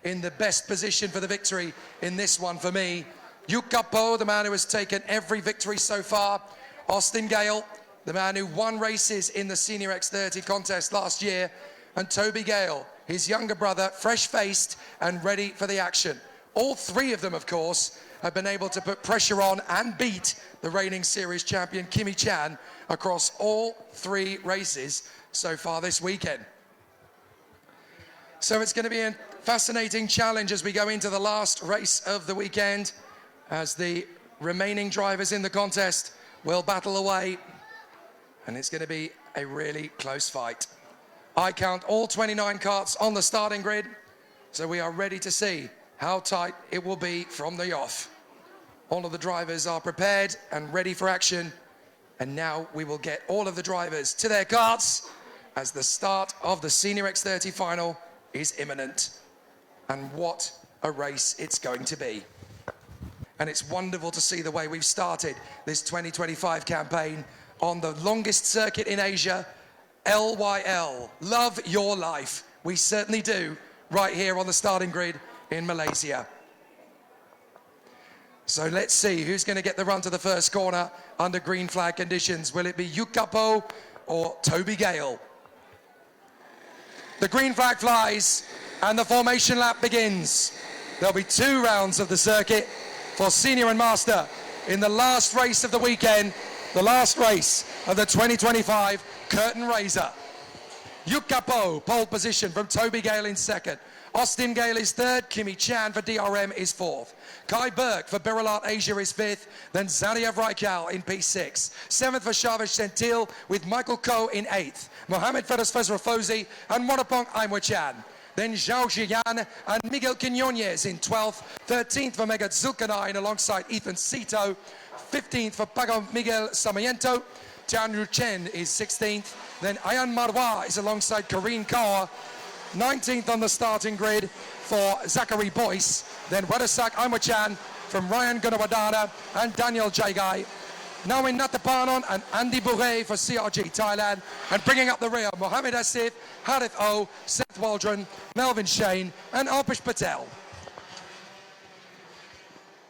in the best position for the victory in this one for me. Yukapo, the man who has taken every victory so far. Austin Gale, the man who won races in the Senior X30 contest last year. And Toby Gale, his younger brother, fresh-faced and ready for the action. All three of them, of course, have been able to put pressure on and beat the reigning series champion Kimi Chan across all three races so far this weekend. So it's going to be a fascinating challenge as we go into the last race of the weekend, as the remaining drivers in the contest will battle away, and it's going to be a really close fight. I count all 29 karts on the starting grid, so we are ready to see how tight it will be from the off. All of the drivers are prepared and ready for action, and now we will get all of the drivers to their karts as the start of the Senior X30 final is imminent. And what a race it's going to be. And it's wonderful to see the way we've started this 2025 campaign on the longest circuit in Asia, LYL. Love your life. We certainly do, right here on the starting grid in Malaysia. So let's see who's going to get the run to the first corner under green flag conditions. Will it be Yukapo or Toby Gale? The green flag flies and the formation lap begins. There'll be 2 rounds of the circuit for Senior and Master in the last race of the weekend, the last race of the 2025 curtain raiser. Yukapo, pole position from Toby Gale in second. Austin Gale is third. Kimi Chan for DRM is fourth. Kai Burke for Birilat Asia is fifth. Then Zadiev Raikal in P6. Seventh for Shavish Sentil with Michael Koh in eighth. Mohamed Fedas Fezrafozi and Monopong Iame Chan. Then Zhao Jian and Miguel Quinones in 12th. 13th for Megat Zulkarnain alongside Ethan Cito. 15th for Pago Miguel Samiento. Tian Ru Chen is 16th. Then Ayan Marwa is alongside Karine Kaur. 19th on the starting grid for Zachary Boyce. Then Wadasak Aimochan from Ryan Gunawadana and Daniel Jaigai. Nawin Natapanon and Andy Bourret for CRG Thailand. And bringing up the rear, Mohamed Asif, Harith O, Seth Waldron, Melvin Shane and Alpish Patel.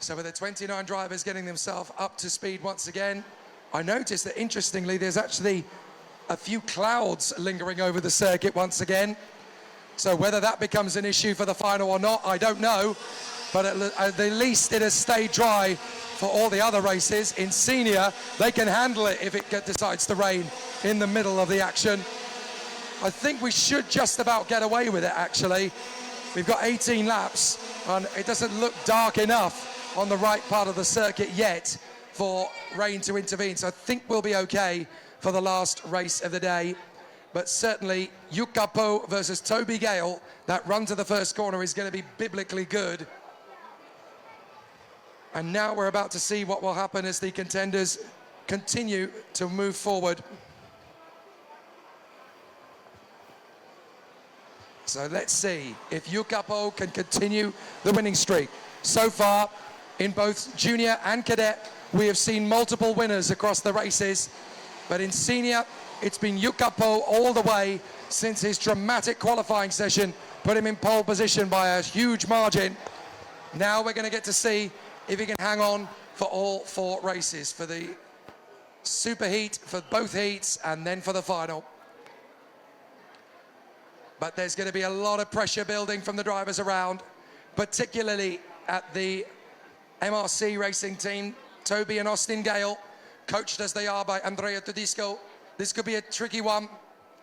So with the 29 drivers getting themselves up to speed once again, I noticed that interestingly there's actually a few clouds lingering over the circuit once again. So whether that becomes an issue for the final or not, I don't know. But at the least it has stayed dry for all the other races. In Senior, they can handle it if it decides to rain in the middle of the action. I think we should just about get away with it, actually. We've got 18 laps, and it doesn't look dark enough on the right part of the circuit yet for rain to intervene. So I think we'll be okay for the last race of the day. But certainly, Yukapo versus Toby Gale, that run to the first corner is going to be biblically good. And now we're about to see what will happen as the contenders continue to move forward. So let's see if Yukapo can continue the winning streak. So far, in both junior and cadet, we have seen multiple winners across the races. But in Senior, it's been Yukapo all the way since his dramatic qualifying session put him in pole position by a huge margin. Now we're going to get to see if he can hang on for all 4 races, for the superheat, for both heats, and then for the final. But there's going to be a lot of pressure building from the drivers around, particularly at the MRC racing team, Toby and Austin Gale, coached as they are by Andrea Tedesco. This could be a tricky one.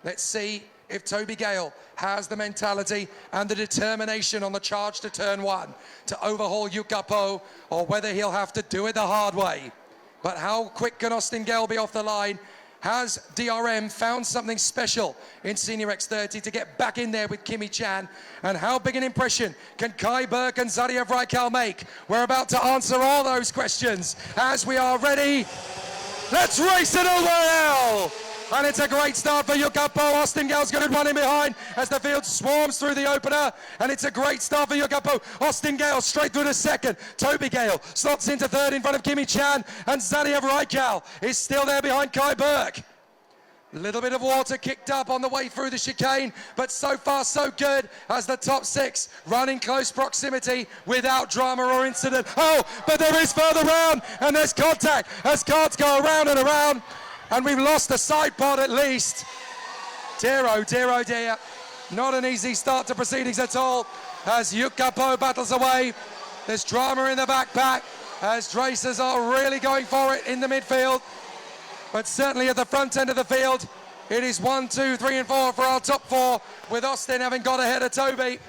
Let's see if Toby Gale has the mentality and the determination on the charge to turn 1 to overhaul Yukapo, or whether he'll have to do it the hard way. But how quick can Austin Gale be off the line? Has DRM found something special in Senior X30 to get back in there with Kimi Chan? And how big an impression can Kai Burke and Zadiev Raikal make? We're about to answer all those questions as we are ready. Let's race it over hell! And it's a great start for Yukapo. Austin Gale's got it running behind as the field swarms through the opener. And it's a great start for Yukapo. Austin Gale straight through to second. Toby Gale slots into third in front of Kimi Chan. And Zadiev Raikal is still there behind Kai Burke. Little bit of water kicked up on the way through the chicane, but so far so good as the top six run in close proximity without drama or incident. Oh, but there is further round, and there's contact as carts go around and around, and we've lost a side pod at least. Dear, oh dear, oh dear. Not an easy start to proceedings at all as Yukapo battles away. There's drama in the backpack as racers are really going for it in the midfield. But certainly at the front end of the field, it is 1, 2, 3 and 4 for our top four, with Austin having got ahead of Toby.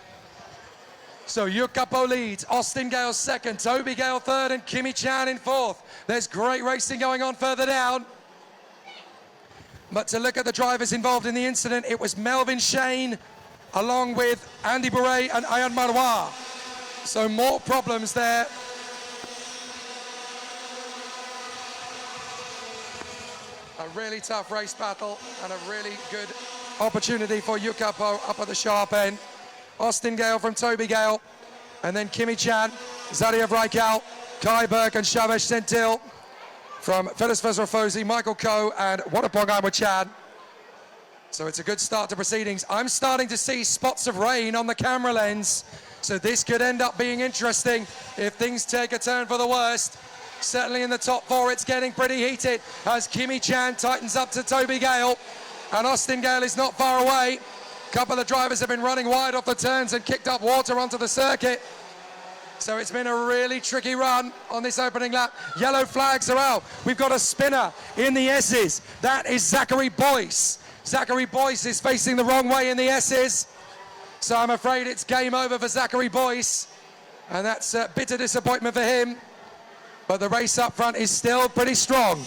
So Yukapo leads, Austin Gale second, Toby Gale third, and Kimmy Chan in fourth. There's great racing going on further down. But to look at the drivers involved in the incident, it was Melvin Shane, along with Andy Bourret and Ayan Marois. So more problems there. A really tough race battle and a really good opportunity for Yukapo up at the sharp end. Austin Gale from Toby Gale, and then Kimmy Chan, Zadia Vraikal, Kai Burke and Shavesh Sentil from Phyllis Fezrafosi, Michael Coe and Wadapong Chan. So it's a good start to proceedings. I'm starting to see spots of rain on the camera lens, so this could end up being interesting if things take a turn for the worst. Certainly in the top four, it's getting pretty heated as Kimmy Chan tightens up to Toby Gale, and Austin Gale is not far away. A couple of drivers have been running wide off the turns and kicked up water onto the circuit. So it's been a really tricky run on this opening lap. Yellow flags are out. We've got a spinner in the S's. That is Zachary Boyce. Zachary Boyce is facing the wrong way in the S's. So I'm afraid it's game over for Zachary Boyce, and that's a bitter disappointment for him. But the race up front is still pretty strong.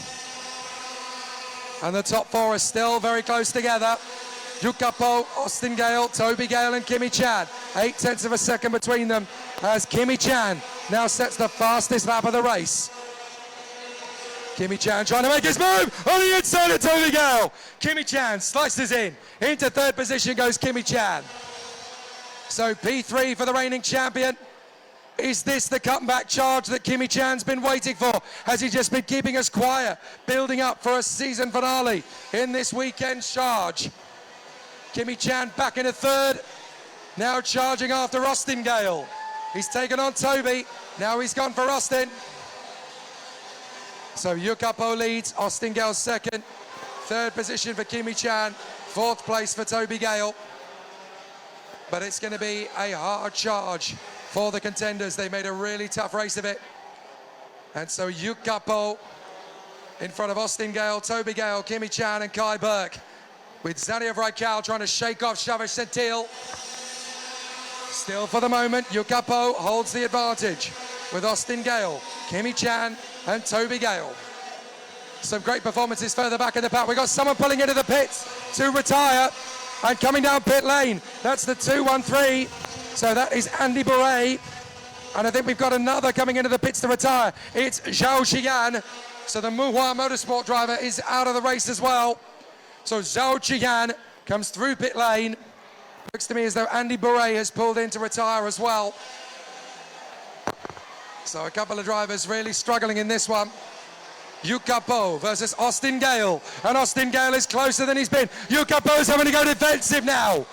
And the top four are still very close together. Yukapo, Austin Gale, Toby Gale and Kimmy Chan. 0.8 of a second between them as Kimmy Chan now sets the fastest lap of the race. Kimmy Chan trying to make his move on the inside of Toby Gale. Kimmy Chan slices in. Into third position goes Kimmy Chan. So P3 for the reigning champion. Is this the comeback charge that Kimmy Chan's been waiting for? Has he just been keeping us quiet, building up for a season finale in this weekend charge? Kimmy Chan back into third, now charging after Austin Gale. He's taken on Toby, now he's gone for Austin. So Yukapo leads, Austin Gale second, third position for Kimmy Chan, fourth place for Toby Gale. But it's going to be a hard charge for the contenders. They made a really tough race of it. And so Yukapo in front of Austin Gale, Toby Gale, Kimmy Chan and Kai Burke, with Zadia Vraikal trying to shake off Shavesh Sentil. Still for the moment, Yukapo holds the advantage with Austin Gale, Kimmy Chan and Toby Gale. Some great performances further back in the pack. We've got someone pulling into the pits to retire and coming down pit lane. That's the 213. So that is Andy Bourret. And I think we've got another coming into the pits to retire. It's Zhao Qian. So the Muhua Motorsport driver is out of the race as well. So Zhao Qian comes through pit lane. Looks to me as though Andy Bourret has pulled in to retire as well. So a couple of drivers really struggling in this one. Yukapo versus Austin Gale. And Austin Gale is closer than he's been. Yukapo's having to go defensive now.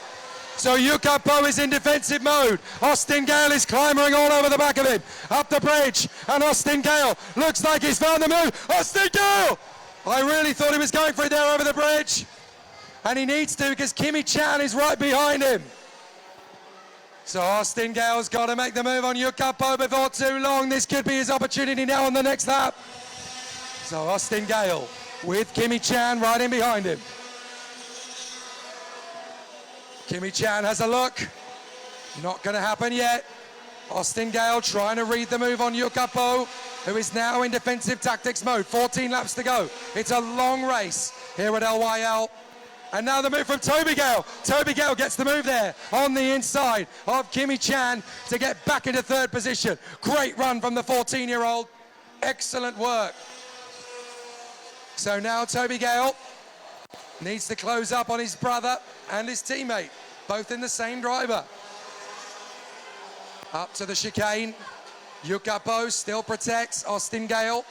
So Yukapo is in defensive mode. Austin Gale is climbing all over the back of him. Up the bridge. And Austin Gale looks like he's found the move. Austin Gale! I really thought he was going for it there over the bridge. And he needs to because Kimmy Chan is right behind him. So Austin Gale's got to make the move on Yukapo before too long. This could be his opportunity now on the next lap. So Austin Gale with Kimmy Chan right in behind him. Kimmy Chan has a look. Not going to happen yet. Austin Gale trying to read the move on Yukapo, who is now in defensive tactics mode. 14 laps to go. It's a long race here at LYL. And now the move from Toby Gale. Toby Gale gets the move there on the inside of Kimmy Chan to get back into third position. Great run from the 14-year-old. Excellent work. So now Toby Gale needs to close up on his brother and his teammate, both in the same driver. Up to the chicane. Yukapo still protects Austin Gale.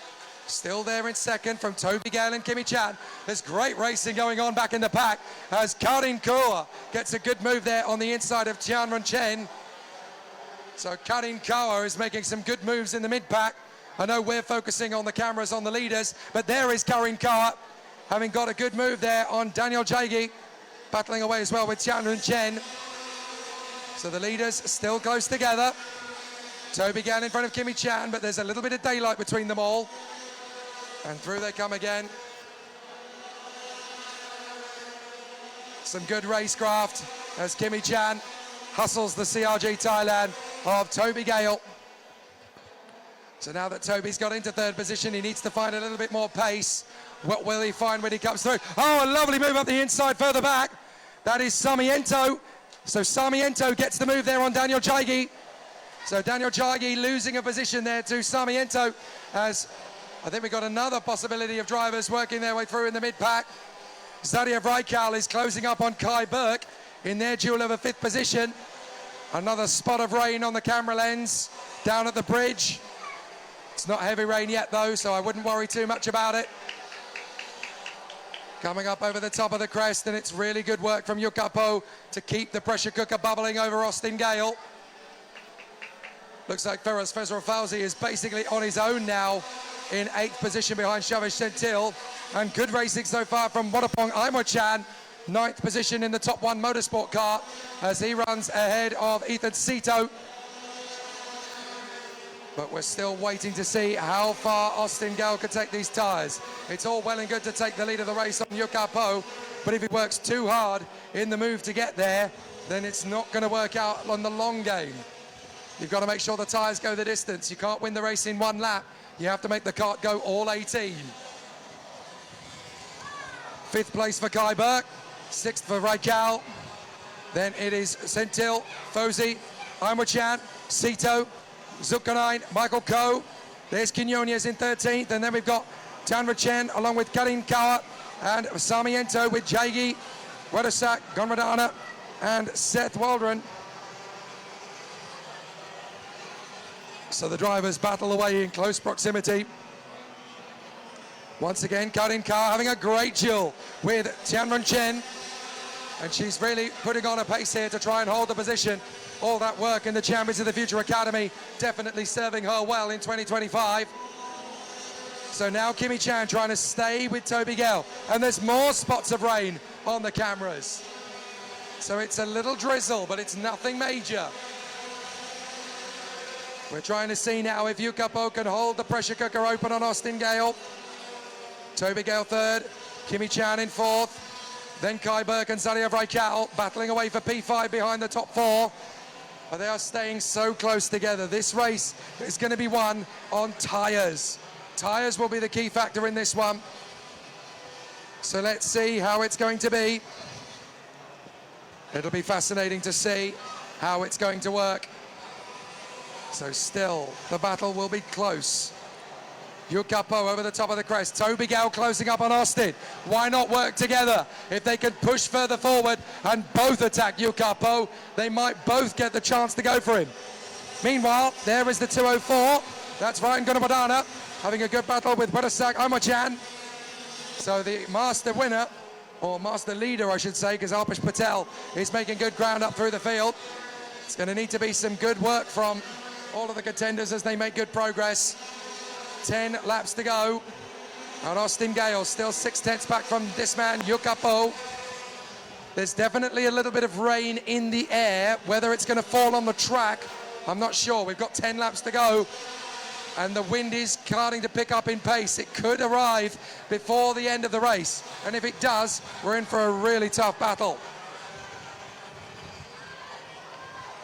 Still there in second from Toby Gale and Kimi Chan. There's great racing going on back in the pack as Karin Kaur gets a good move there on the inside of Tianwen Chen. So Karin Kaur is making some good moves in the mid-pack. I know we're focusing on the cameras on the leaders, but there is Karin Kaur having got a good move there on Daniel Jaegi, battling away as well with Tianwen Chen. So the leaders still close together. Toby Gale in front of Kimi Chan, but there's a little bit of daylight between them all. And through they come again. Some good racecraft as Kimi Chan hustles the CRG Thailand of Toby Gale. So now that Toby's got into third position, he needs to find a little bit more pace. What will he find when he comes through? Oh, a lovely move up the inside further back. That is Sarmiento. So Sarmiento gets the move there on Daniel Jaegi. So Daniel Jaegi losing a position there to Sarmiento, as I think we've got another possibility of drivers working their way through in the mid-pack. Zadia Vrajkal is closing up on Kai Burke in their duel of a fifth position. Another spot of rain on the camera lens down at the bridge. It's not heavy rain yet though, so I wouldn't worry too much about it. Coming up over the top of the crest, and it's really good work from Yukapo to keep the pressure cooker bubbling over Austin Gale. Looks like Feroz Fezrafauzi is basically on his own now in 8th position behind Shavesh Sentil. And good racing so far from Wadapong Aimochan, 9th position in the top one motorsport car as he runs ahead of Ethan Sito. But we're still waiting to see how far Austin Gale can take these tyres. It's all well and good to take the lead of the race on Yukapo, but if he works too hard in the move to get there, then it's not going to work out on the long game. You've got to make sure the tyres go the distance. You can't win the race in one lap. You have to make the kart go all 18. 5th place for Kai Burke, 6th for Vrajkal. Then it is Sentil, Fosi, Aimochan, Sito, Zulkarnain, Michael Coe. There's Quinones in 13th, and then we've got Tianwen Chen along with Karin Kaur and Sarmiento with Jaegi, Wedasak, Gonradana, and Seth Waldron. So the drivers battle away in close proximity. Once again, Karin Kaur having a great duel with Tianwen Chen, and she's really putting on a pace here to try and hold the position. All that work in the Champions of the Future Academy definitely serving her well in 2025. So now Kimi Chan trying to stay with Toby Gale, and there's more spots of rain on the cameras. So it's a little drizzle, but it's nothing major. We're trying to see now if Yukapo can hold the pressure cooker open on Austin Gale. Toby Gale 3rd, Kimi Chan in 4th, then Kai Burke and Zadia Vrajkal battling away for P5 behind the top 4. But they are staying so close together. This race is going to be won on tyres. Tyres will be the key factor in this one. So let's see how it's going to be. It'll be fascinating to see how it's going to work. So still, the battle will be close. Yukapo over the top of the crest. Toby Gale closing up on Austin. Why not work together? If they can push further forward and both attack Yukapo, they might both get the chance to go for him. Meanwhile, there is the 204. That's Ryan Gunabadana having a good battle with Wedasak Aimochan. So the master winner, or master leader I should say, because Alpesh Patel is making good ground up through the field. It's going to need to be some good work from all of the contenders as they make good progress. 10 laps to go. And Austin Gale still 6/10 back from this man, Yukapo. There's definitely a little bit of rain in the air. Whether it's going to fall on the track, I'm not sure. We've got 10 laps to go. And the wind is starting to pick up in pace. It could arrive before the end of the race. And if it does, we're in for a really tough battle.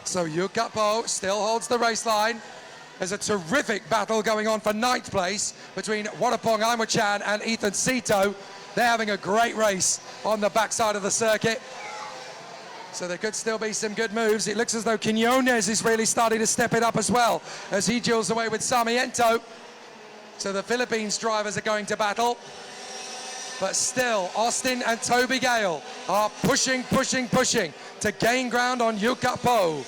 So Yukapo still holds the race line. There's a terrific battle going on for 9th place between Wadapong Aimochan and Ethan Sito. They're having a great race on the backside of the circuit. So there could still be some good moves. It looks as though Quinones is really starting to step it up as well as he duels away with Sarmiento. So the Philippines drivers are going to battle. But still, Austin and Toby Gale are pushing to gain ground on Yukapo.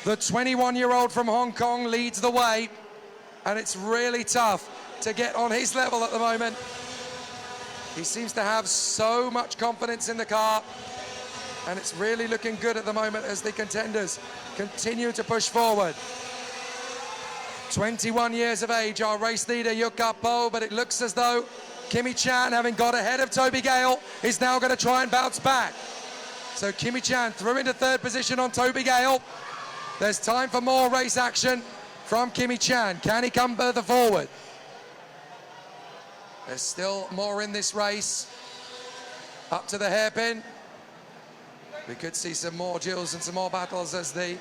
The 21-year-old from Hong Kong leads the way, and it's really tough to get on his level at the moment. He seems to have so much confidence in the car, and it's really looking good at the moment as the contenders continue to push forward. 21 years of age, our race leader, Jukka Poh, but it looks as though Kimi Chan, having got ahead of Toby Gale, is now going to try and bounce back. So Kimi Chan through into third position on Toby Gale. There's time for more race action from Kimi Chan. Can he come further forward? There's still more in this race. Up to the hairpin. We could see some more duels and some more battles as the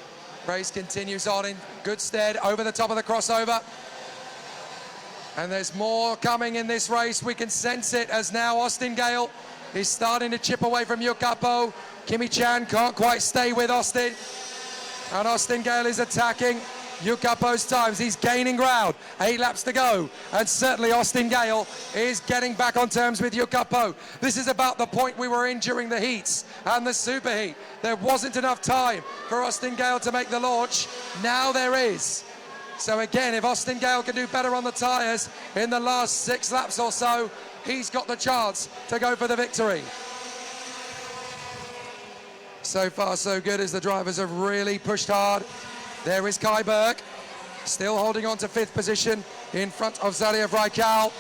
race continues on in good stead over the top of the crossover. And there's more coming in this race. We can sense it as now Austin Gale is starting to chip away from Jukka Poh. Kimi Chan can't quite stay with Austin. And Austin Gale is attacking Jukka Poh's times. He's gaining ground. 8 laps to go. And certainly Austin Gale is getting back on terms with Jukka Poh. This is about the point we were in during the heats and the superheat. There wasn't enough time for Austin Gale to make the launch. Now there is. So again, if Austin Gale can do better on the tyres in the last 6 laps or so, he's got the chance to go for the victory. So far so good as the drivers have really pushed hard. There is Kai Berg, still holding on to 5th position in front of Zadev Raikal.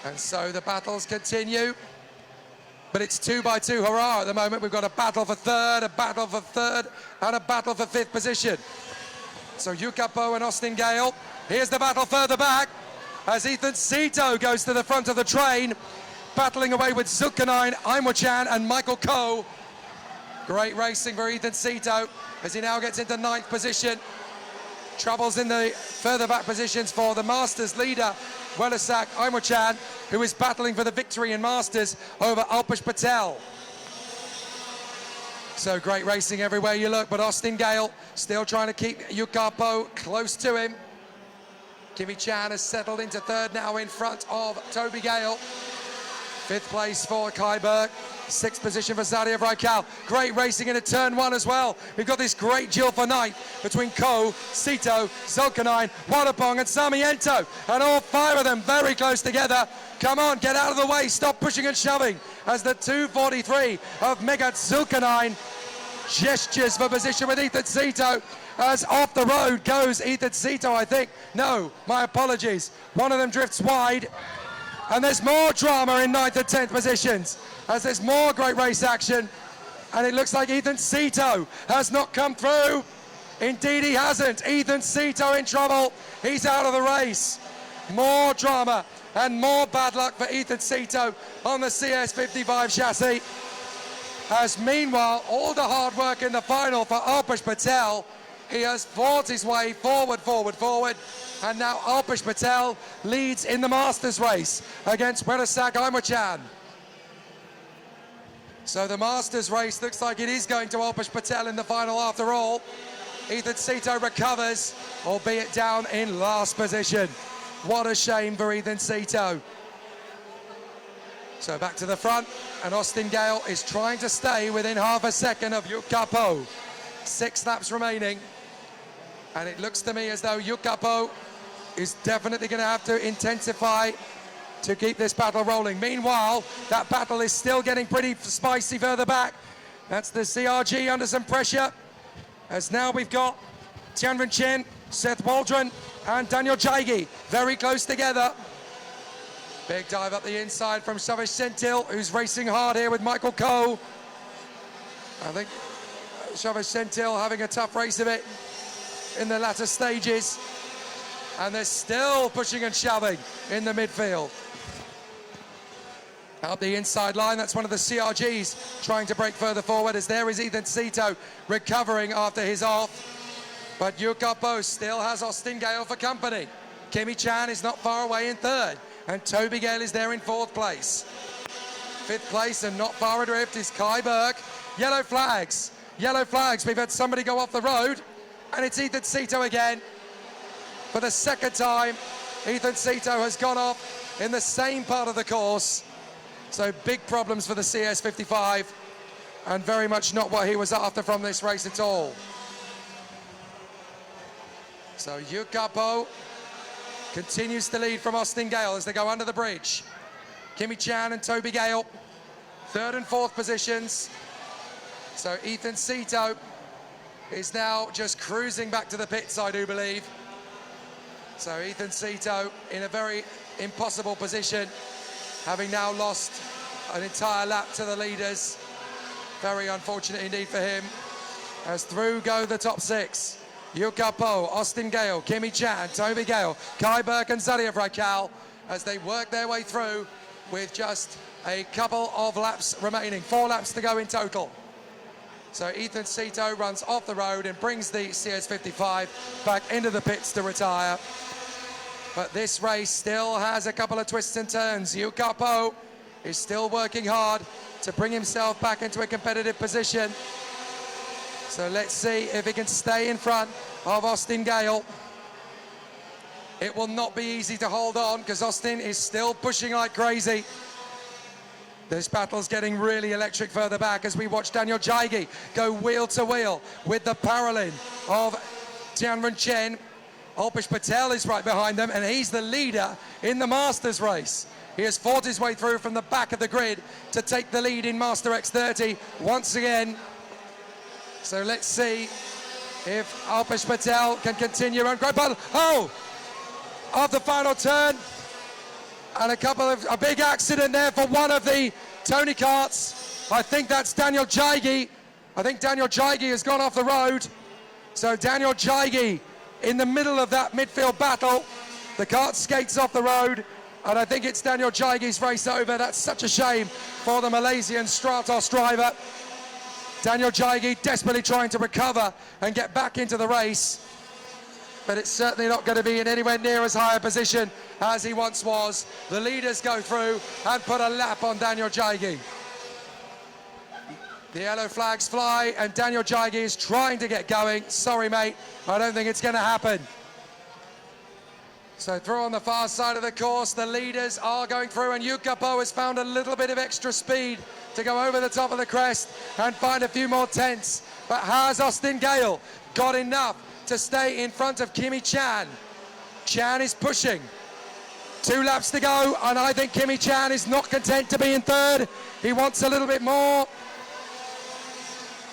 And so the battles continue. But it's 2 by 2 hurrah at the moment. We've got a battle for 3rd, a battle for 3rd, and a battle for 5th position. So Jukka Poh and Austin Gale. Here's the battle further back as Ethan Sito goes to the front of the train, battling away with Zulkarnain, Iame Chan, and Michael Coe. Great racing for Ethan Sito as he now gets into 9th position. Troubles in the further back positions for the Masters leader, Welasak Iame Chan, who is battling for the victory in Masters over Alpesh Patel. So great racing everywhere you look, but Austin Gale still trying to keep Jukka Poh close to him. Kimi Chan has settled into 3rd now in front of Toby Gale. 5th place for Kai Berg. 6th position for Zadev Raikal. Great racing into turn 1 as well. We've got this great duel for 9th between Coe, Sito, Zulkarnain, Wadapong and Sarmiento. And all 5 of them very close together. Come on, get out of the way. Stop pushing and shoving as the 243 of Megat Zulkarnain gestures for position with Ethan Sito. As off the road goes Ethan Sito, I think. No, my apologies. One of them drifts wide. And there's more drama in 9th and 10th positions as there's more great race action. And it looks like Ethan Sito has not come through. Indeed he hasn't. Ethan Sito in trouble. He's out of the race. More drama and more bad luck for Ethan Sito on the CS55 chassis. As meanwhile, all the hard work in the final for Alpesh Patel. He has fought his way forward. And now Alpesh Patel leads in the Masters race against Welasak Iame Chan. So the Masters race looks like it is going to Alpesh Patel in the final after all. Ethan Sito recovers, albeit down in last position. What a shame for Ethan Sito. So back to the front, and Austin Gale is trying to stay within half a second of Jukka Poh. 6 laps remaining. And it looks to me as though Jukka Poh is definitely going to have to intensify to keep this battle rolling. Meanwhile, that battle is still getting pretty spicy further back. That's the CRG under some pressure. As now we've got Tianwen Chen, Seth Waldron, and Daniel Jaigi very close together. Big dive up the inside from Savish Sentil, who's racing hard here with Michael Coe. I think Savish Sentil having a tough race of it in the latter stages. And they're still pushing and shoving in the midfield. Up the inside line, that's one of the CRGs trying to break further forward as there is Ethan Sito recovering after his off. But Jukka Poh still has Austin Gale for company. Kimi Chan is not far away in 3rd, and Toby Gale is there in 4th place. 5th place and not far adrift is Kai Berg. Yellow flags. We've had somebody go off the road, and it's Ethan Sito again. For the 2nd time, Ethan Sito has gone off in the same part of the course. So big problems for the CS55, and very much not what he was after from this race at all. So Yukapo continues to lead from Austin Gale as they go under the bridge. Kimi Chan and Toby Gale, third and fourth positions. So Ethan Cito is now just cruising back to the pits, I do believe. So Ethan Cito in a very impossible position, having now lost an entire lap to the leaders. Very unfortunate indeed for him. As through go the top six. Yukapo, Austin Gale, Kimi Chan, Toby Gale, Kai Burke and Zadia Rakal as they work their way through with just a couple of laps remaining. 4 laps to go in total. So Ethan Cito runs off the road and brings the CS55 back into the pits to retire. But this race still has a couple of twists and turns. Yukapo is still working hard to bring himself back into a competitive position. So let's see if he can stay in front of Austin Gale. It will not be easy to hold on because Austin is still pushing like crazy. This battle's getting really electric further back as we watch Daniel Jaigi go wheel to wheel with the Paralin of Tianwen Chen. Alpesh Patel is right behind them and he's the leader in the Masters race. He has fought his way through from the back of the grid to take the lead in Master X30 once again. So let's see if Alpesh Patel can continue and great battle. Oh! Of the final turn. And a big accident there for one of the Tony karts. I think that's Daniel Jaigi. I think Daniel Jaigi has gone off the road. So Daniel Jaigi in the middle of that midfield battle. The kart skates off the road. And I think it's Daniel Jaigi's race over. That's such a shame for the Malaysian Stratos driver. Daniel Jaigi desperately trying to recover and get back into the race. But it's certainly not going to be in anywhere near as high a position as he once was. The leaders go through and put a lap on Daniel Jaigi. The yellow flags fly and Daniel Jaigi is trying to get going. Sorry, mate, I don't think it's going to happen. So through on the far side of the course, the leaders are going through and Yukapo has found a little bit of extra speed to go over the top of the crest and find a few more tenths. But has Austin Gale got enough to stay in front of Kimi Chan? Chan is pushing. 2 laps to go and I think Kimi Chan is not content to be in third. He wants a little bit more.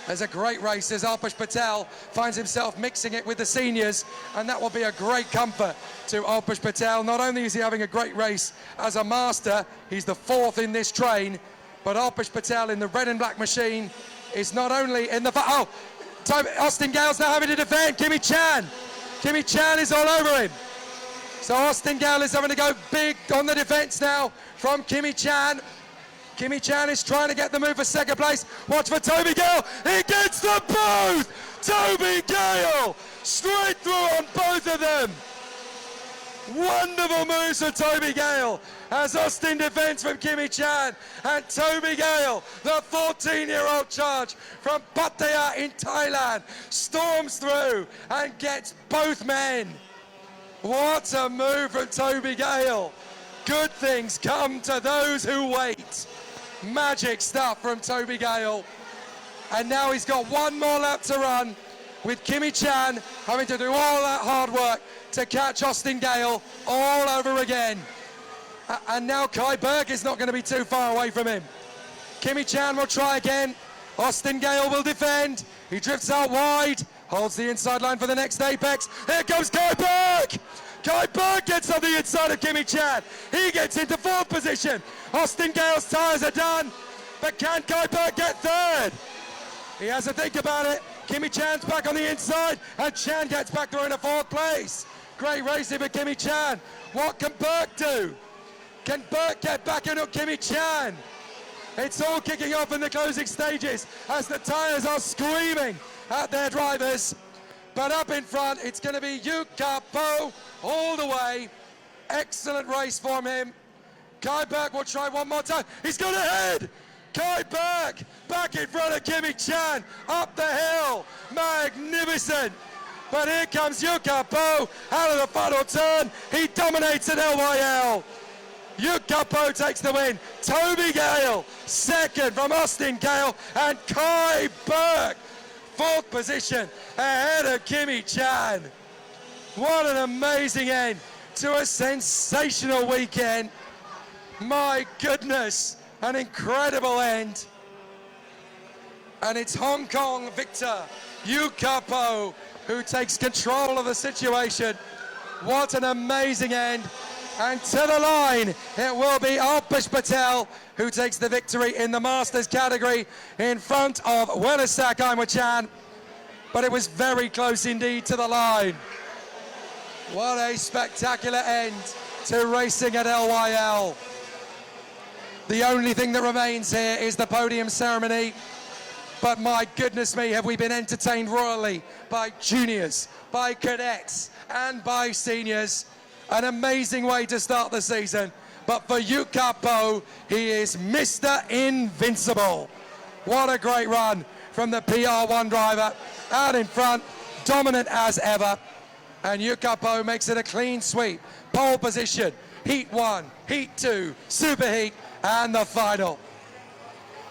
There's a great race as Alpesh Patel finds himself mixing it with the seniors, and that will be a great comfort to Alpesh Patel. Not only is he having a great race as a master, he's the 4th in this train, but Alpesh Patel in the red and black machine is not only in the... Oh, Austin Gale's now having to defend Kimi Chan. Kimi Chan is all over him. So Austin Gale is having to go big on the defense now from Kimi Chan. Kimi Chan is trying to get the move for second place. Watch for Toby Gale. He gets them both. Toby Gale straight through on both of them. Wonderful moves for Toby Gale as Austin defends from Kimi Chan. And Toby Gale, the 14-year-old charge from Pattaya in Thailand, storms through and gets both men. What a move from Toby Gale. Good things come to those who wait. Magic stuff from Toby Gale. And now he's got one more lap to run with Kimi Chan having to do all that hard work to catch Austin Gale all over again. And now Kai Burke is not going to be too far away from him. Kimi Chan will try again. Austin Gale will defend. He drifts out wide, holds the inside line for the next apex. Here comes Kai Burke. Kai Burke gets on the inside of Kimi Chan. He gets into 4th position. Austin Gale's tyres are done, but can Kai Burke get 3rd? He has to think about it. Kimi Chan's back on the inside, and Chan gets back through into 4th place. Great racing for Kimi Chan. What can Burke do? Can Burke get back into Kimi Chan? It's all kicking off in the closing stages as the tyres are screaming at their drivers. But up in front, it's going to be Yukapo all the way. Excellent race from him. Kai Burke will try one more time. He's got ahead. Kai Burke back in front of Kimi Chan. Up the hill. Magnificent. But here comes Yukapo out of the final turn. He dominates at LYL. Yukapo takes the win. Toby Gale, 2nd from Austin Gale. And Kai Burke, 4th position ahead of Kimi Chan. What an amazing end to a sensational weekend. My goodness, an incredible end. And it's Hong Kong victor, Yu Kapo, who takes control of the situation. What an amazing end. And to the line, it will be Alpesh Patel who takes the victory in the Masters category in front of Wellasak Aimwachan. But it was very close indeed to the line. What a spectacular end to racing at LYL. The only thing that remains here is the podium ceremony. But my goodness me, have we been entertained royally by juniors, by cadets, and by seniors. An amazing way to start the season. But for Yu Kapo, he is Mr. Invincible. What a great run from the PR1 driver. Out in front, dominant as ever. And Yu Kapo makes it a clean sweep. Pole position, heat 1, heat 2, superheat, and the final.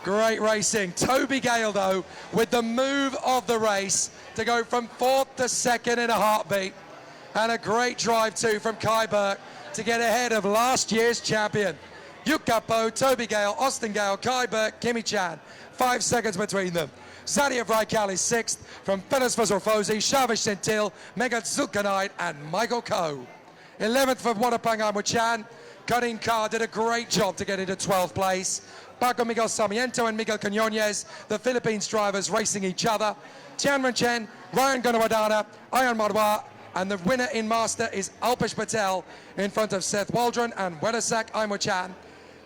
Great racing. Toby Gale, though, with the move of the race to go from 4th to 2nd in a heartbeat. And a great drive, too, from Kai Burke to get ahead of last year's champion. Yu Kapo, Toby Gale, Austin Gale, Kai Burke, Kimi Chan. 5 seconds between them. Zadia Vraikal is 6th from Felis Fazorfosi, Shavish Sentil, Megan Zulkanite, and Michael Coe. 11th for Wadapang Aimwachan. Karin Carr did a great job to get into 12th place. Paco Miguel Sarmiento and Miguel Quinones, the Philippines drivers racing each other. Tianwen Chen, Ryan Gunawadana, Ayan Marwa, and the winner in Master is Alpesh Patel in front of Seth Waldron and Wellasak Aimwachan.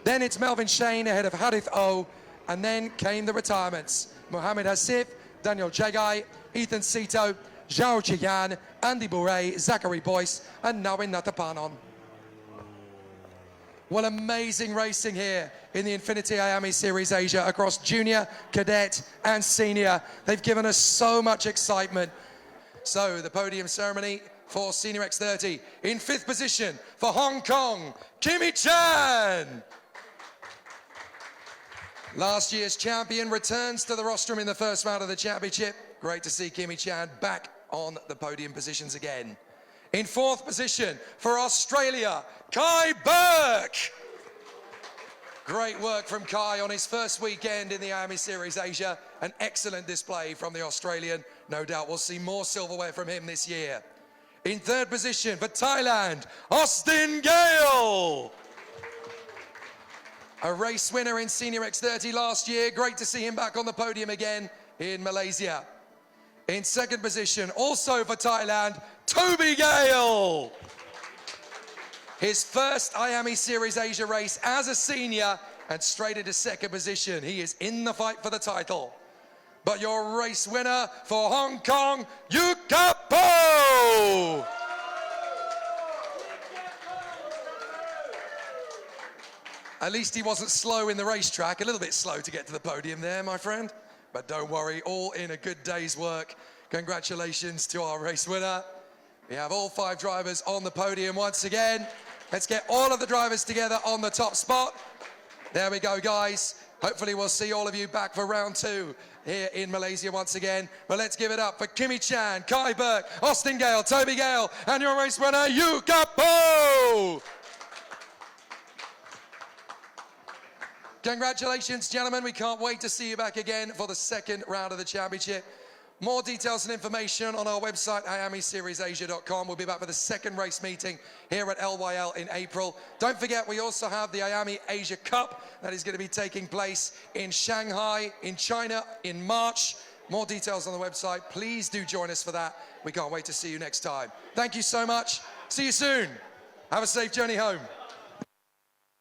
Then it's Melvin Shane ahead of Harith O, and then came the retirements. Mohamed Hasif, Daniel Jagai, Ethan Sito, Zhao Chiyan, Andy Bourret, Zachary Boyce, and Nawin Natapanon. Well, amazing racing here in the Infinity Iame Series Asia across junior, cadet, and senior. They've given us so much excitement. So the podium ceremony for Senior X30. In 5th position for Hong Kong, Kimi Chan. Last year's champion returns to the rostrum in the first round of the championship. Great to see Kimi Chan back on the podium positions again. In 4th position for Australia, Kai Burke. Great work from Kai on his first weekend in the Iame Series Asia. An excellent display from the Australian. No doubt we'll see more silverware from him this year. In 3rd position for Thailand, Austin Gale. A race winner in Senior X30 last year. Great to see him back on the podium again in Malaysia. In 2nd position, also for Thailand, Toby Gale. His first Iame Series Asia race as a senior and straight into 2nd position. He is in the fight for the title. But your race winner for Hong Kong, Yu Kapo. At least he wasn't slow in the racetrack. A little bit slow to get to the podium there, my friend. But don't worry, all in a good day's work. Congratulations to our race winner. We have all 5 drivers on the podium once again. Let's get all of the drivers together on the top spot. There we go, guys. Hopefully we'll see all of you back for round 2 here in Malaysia once again. But let's give it up for Kimi Chan, Kai Burke, Austin Gale, Toby Gale, and your race winner, Yu Kapo. Congratulations, gentlemen. We can't wait to see you back again for the 2nd round of the championship. More details and information on our website, IameSeriesAsia.com. We'll be back for the 2nd race meeting here at LYL in April. Don't forget, we also have the Iame Asia Cup that is going to be taking place in Shanghai, in China, in March. More details on the website. Please do join us for that. We can't wait to see you next time. Thank you so much. See you soon. Have a safe journey home.